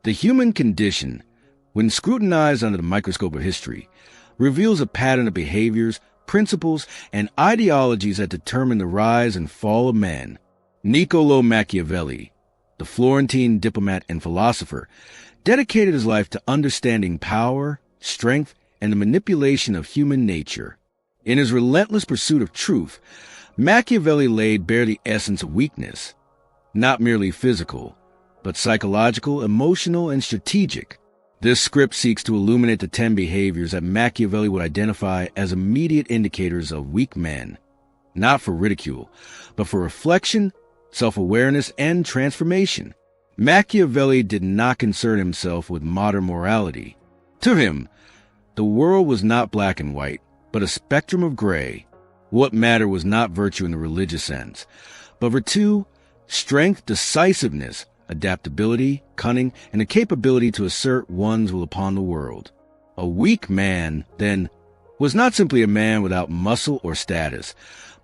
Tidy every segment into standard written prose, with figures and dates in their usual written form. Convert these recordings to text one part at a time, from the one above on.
The human condition, when scrutinized under the microscope of history, reveals a pattern of behaviors, principles, and ideologies that determine the rise and fall of man. Niccolò Machiavelli, the Florentine diplomat and philosopher, dedicated his life to understanding power, strength, and the manipulation of human nature. In his relentless pursuit of truth, Machiavelli laid bare the essence of weakness, not merely physical, but psychological, emotional, and strategic. This script seeks to illuminate the 10 behaviors that Machiavelli would identify as immediate indicators of weak men, not for ridicule, but for reflection, self-awareness, and transformation. Machiavelli did not concern himself with modern morality. To him, the world was not black and white, but a spectrum of gray. What mattered was not virtue in the religious sense, but virtue, strength, decisiveness, adaptability, cunning, and the capability to assert one's will upon the world. A weak man, then, was not simply a man without muscle or status,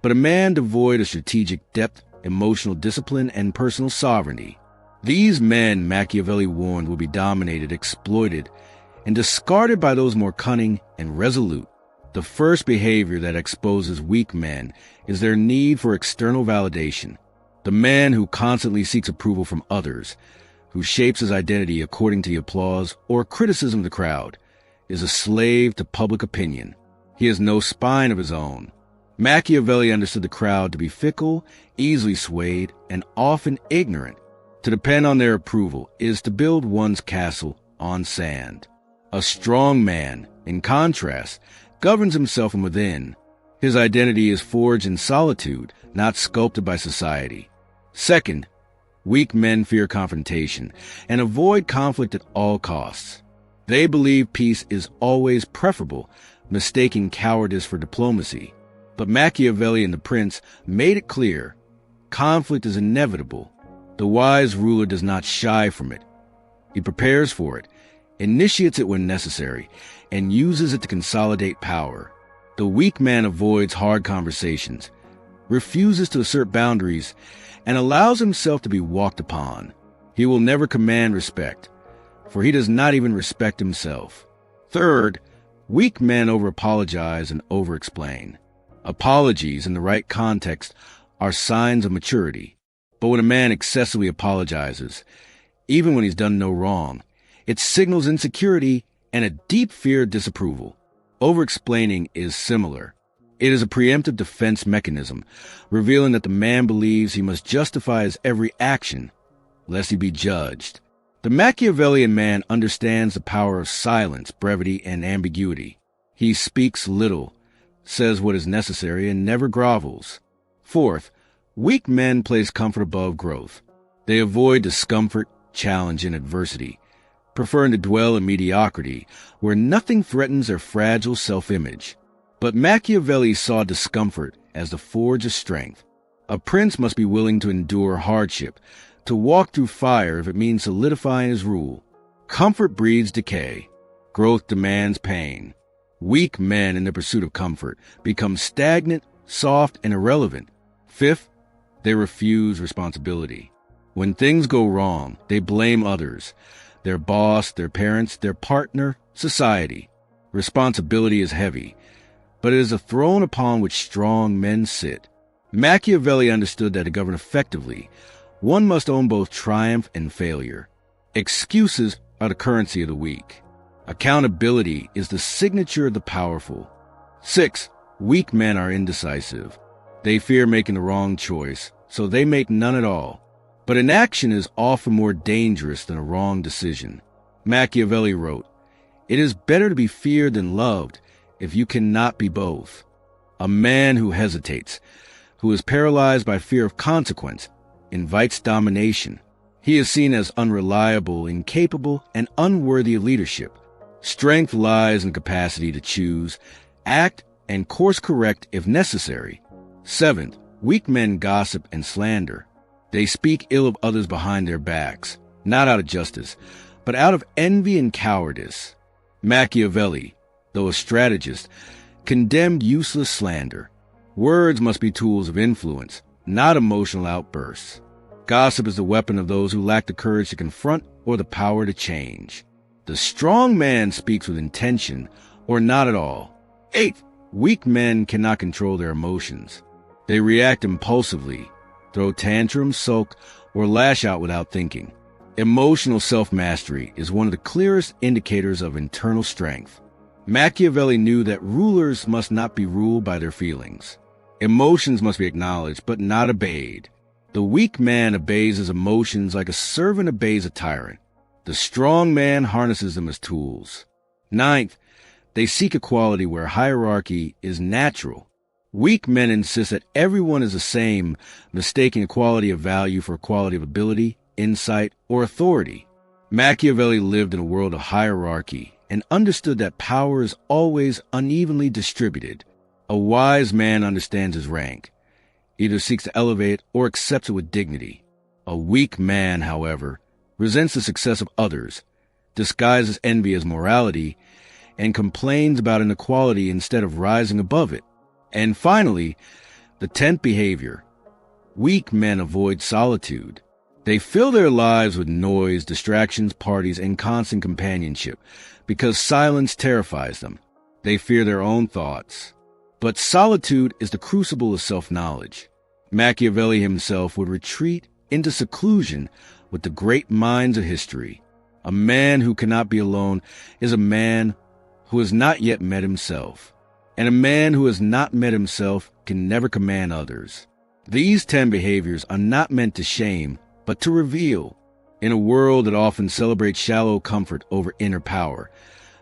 but a man devoid of strategic depth, emotional discipline, and personal sovereignty. These men, Machiavelli warned, would be dominated, exploited, and discarded by those more cunning and resolute. The first behavior that exposes weak men is their need for external validation. The man who constantly seeks approval from others, who shapes his identity according to the applause or criticism of the crowd, is a slave to public opinion. He has no spine of his own. Machiavelli understood the crowd to be fickle, easily swayed, and often ignorant. To depend on their approval is to build one's castle on sand. A strong man, in contrast, governs himself from within. His identity is forged in solitude, not sculpted by society. Second, weak men fear confrontation and avoid conflict at all costs. They believe peace is always preferable, mistaking cowardice for diplomacy. But Machiavelli and the Prince made it clear, conflict is inevitable. The wise ruler does not shy from it. He prepares for it, initiates it when necessary, and uses it to consolidate power. The weak man avoids hard conversations, refuses to assert boundaries, and allows himself to be walked upon. He will never command respect, for he does not even respect himself. Third, weak men over-apologize and over-explain. Apologies in the right context are signs of maturity. But when a man excessively apologizes, even when he's done no wrong, it signals insecurity and a deep fear of disapproval. Over-explaining is similar. It is a preemptive defense mechanism, revealing that the man believes he must justify his every action, lest he be judged. The Machiavellian man understands the power of silence, brevity, and ambiguity. He speaks little, says what is necessary, and never grovels. Fourth, weak men place comfort above growth. They avoid discomfort, challenge, and adversity, preferring to dwell in mediocrity, where nothing threatens their fragile self-image. But Machiavelli saw discomfort as the forge of strength. A prince must be willing to endure hardship, to walk through fire if it means solidifying his rule. Comfort breeds decay. Growth demands pain. Weak men in the pursuit of comfort become stagnant, soft, and irrelevant. Fifth, they refuse responsibility. When things go wrong, they blame others, their boss, their parents, their partner, society. Responsibility is heavy, but it is a throne upon which strong men sit. Machiavelli understood that to govern effectively, one must own both triumph and failure. Excuses are the currency of the weak. Accountability is the signature of the powerful. 6. Weak men are indecisive. They fear making the wrong choice, so they make none at all. But inaction is often more dangerous than a wrong decision. Machiavelli wrote, "It is better to be feared than loved if you cannot be both." A man who hesitates, who is paralyzed by fear of consequence, invites domination. He is seen as unreliable, incapable, and unworthy of leadership. Strength lies in the capacity to choose, act, and course correct if necessary. 7th, weak men gossip and slander. They speak ill of others behind their backs, not out of justice, but out of envy and cowardice. Machiavelli, though a strategist, condemned useless slander. Words must be tools of influence, not emotional outbursts. Gossip is the weapon of those who lack the courage to confront or the power to change. The strong man speaks with intention or not at all. 8. Weak men cannot control their emotions. They react impulsively, throw tantrums, sulk, or lash out without thinking. Emotional self-mastery is one of the clearest indicators of internal strength. Machiavelli knew that rulers must not be ruled by their feelings. Emotions must be acknowledged, but not obeyed. The weak man obeys his emotions like a servant obeys a tyrant. The strong man harnesses them as tools. 9th, they seek equality where hierarchy is natural. Weak men insist that everyone is the same, mistaking equality of value for equality of ability, insight, or authority. Machiavelli lived in a world of hierarchy and understood that power is always unevenly distributed. A wise man understands his rank, either seeks to elevate it or accepts it with dignity. A weak man, however, resents the success of others, disguises envy as morality, and complains about inequality instead of rising above it. And finally, the 10th behavior. Weak men avoid solitude. They fill their lives with noise, distractions, parties, and constant companionship because silence terrifies them. They fear their own thoughts. But solitude is the crucible of self-knowledge. Machiavelli himself would retreat into seclusion with the great minds of history. A man who cannot be alone is a man who has not yet met himself. And a man who has not met himself can never command others. These 10 behaviors are not meant to shame, but to reveal. In a world that often celebrates shallow comfort over inner power,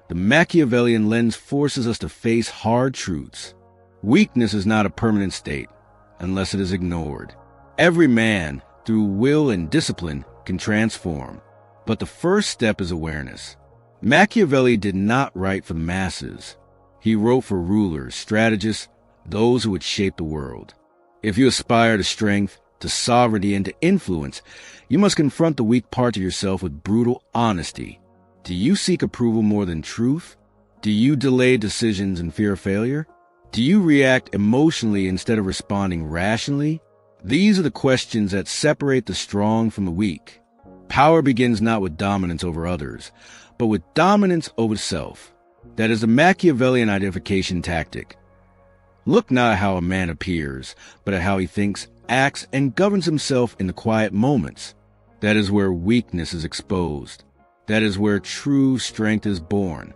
the Machiavellian lens forces us to face hard truths. Weakness is not a permanent state, unless it is ignored. Every man, through will and discipline, can transform. But the first step is awareness. Machiavelli did not write for the masses. He wrote for rulers, strategists, those who would shape the world. If you aspire to strength, to sovereignty, and to influence, you must confront the weak parts of yourself with brutal honesty. Do you seek approval more than truth? Do you delay decisions in fear of failure? Do you react emotionally instead of responding rationally? These are the questions that separate the strong from the weak. Power begins not with dominance over others, but with dominance over self. That is the Machiavellian identification tactic. Look not at how a man appears, but at how he thinks, acts, and governs himself in the quiet moments. That is where weakness is exposed. That is where true strength is born.